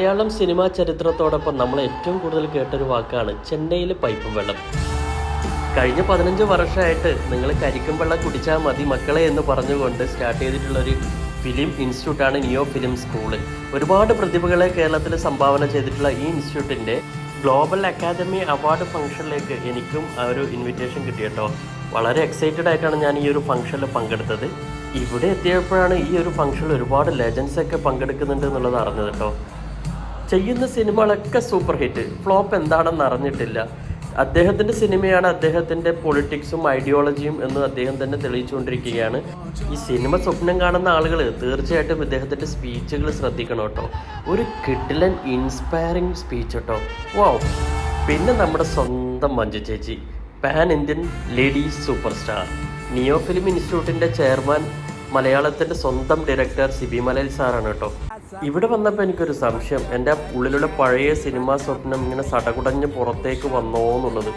Malayalam cinema ചരിത്രത്തോടൊപ്പം നമ്മൾ ഏറ്റവും കൂടുതൽ കേട്ടൊരു വാക്കാണ് ചെന്നൈയിലെ പൈപ്പും വെള്ളം. കഴിഞ്ഞ 15 വർഷമായിട്ട് നിങ്ങൾ കരിക്കും വെള്ളം കുടിച്ചാൽ മതി മക്കളെ എന്ന് പറഞ്ഞുകൊണ്ട് സ്റ്റാർട്ട് ചെയ്തിട്ടുള്ളൊരു ഫിലിം ഇൻസ്റ്റിറ്റ്യൂട്ടാണ് നിയോ ഫിലിം സ്കൂള്. ഒരുപാട് പ്രതിഭകളെ കേരളത്തിൽ സംഭാവന ചെയ്തിട്ടുള്ള ഈ ഇൻസ്റ്റിറ്റ്യൂട്ടിൻ്റെ ഗ്ലോബൽ അക്കാദമി അവാർഡ് ഫംഗ്ഷനിലേക്ക് എനിക്കും ആ ഒരു ഇൻവിറ്റേഷൻ കിട്ടി കേട്ടോ. വളരെ എക്സൈറ്റഡ് ആയിട്ടാണ് ഞാൻ ഈ ഒരു ഫംഗ്ഷനിൽ പങ്കെടുത്തത്. ഇവിടെ എത്തിയപ്പോഴാണ് ഈ ഒരു ഫംഗ്ഷനിൽ ഒരുപാട് ലെജൻസൊക്കെ പങ്കെടുക്കുന്നുണ്ട് എന്നുള്ളത് അറിഞ്ഞത് കേട്ടോ. ചെയ്യുന്ന സിനിമകളൊക്കെ സൂപ്പർ ഹിറ്റ്, ഫ്ലോപ്പ് എന്താണെന്ന് അറിഞ്ഞിട്ടില്ല. അദ്ദേഹത്തിൻ്റെ സിനിമയാണ് അദ്ദേഹത്തിൻ്റെ പൊളിറ്റിക്സും ഐഡിയോളജിയും എന്ന് അദ്ദേഹം തന്നെ തെളിയിച്ചുകൊണ്ടിരിക്കുകയാണ്. ഈ സിനിമ സ്വപ്നം കാണുന്ന ആളുകൾ തീർച്ചയായിട്ടും ഇദ്ദേഹത്തിൻ്റെ സ്പീച്ചുകൾ ശ്രദ്ധിക്കണം കേട്ടോ. ഒരു കിഡിലൻ ഇൻസ്പയറിങ് സ്പീച്ച് കേട്ടോ. വാവ്. പിന്നെ നമ്മുടെ സ്വന്തം മഞ്ജു ചേച്ചി, pan Indian lady super star, neo film ഇൻസ്റ്റിറ്റ്യൂട്ടിൻ്റെ ചെയർമാൻ, മലയാളത്തിൻ്റെ സ്വന്തം ഡയറക്ടർ സിബി മലയിൽ സാറാണ് കേട്ടോ. ഇവിടെ വന്നപ്പോൾ എനിക്കൊരു സംശയം, എൻ്റെ ഉള്ളിലുള്ള പഴയ സിനിമാ സ്വപ്നം ഇങ്ങനെ സടകുടഞ്ഞ് പുറത്തേക്ക് വന്നോ എന്നുള്ളത്.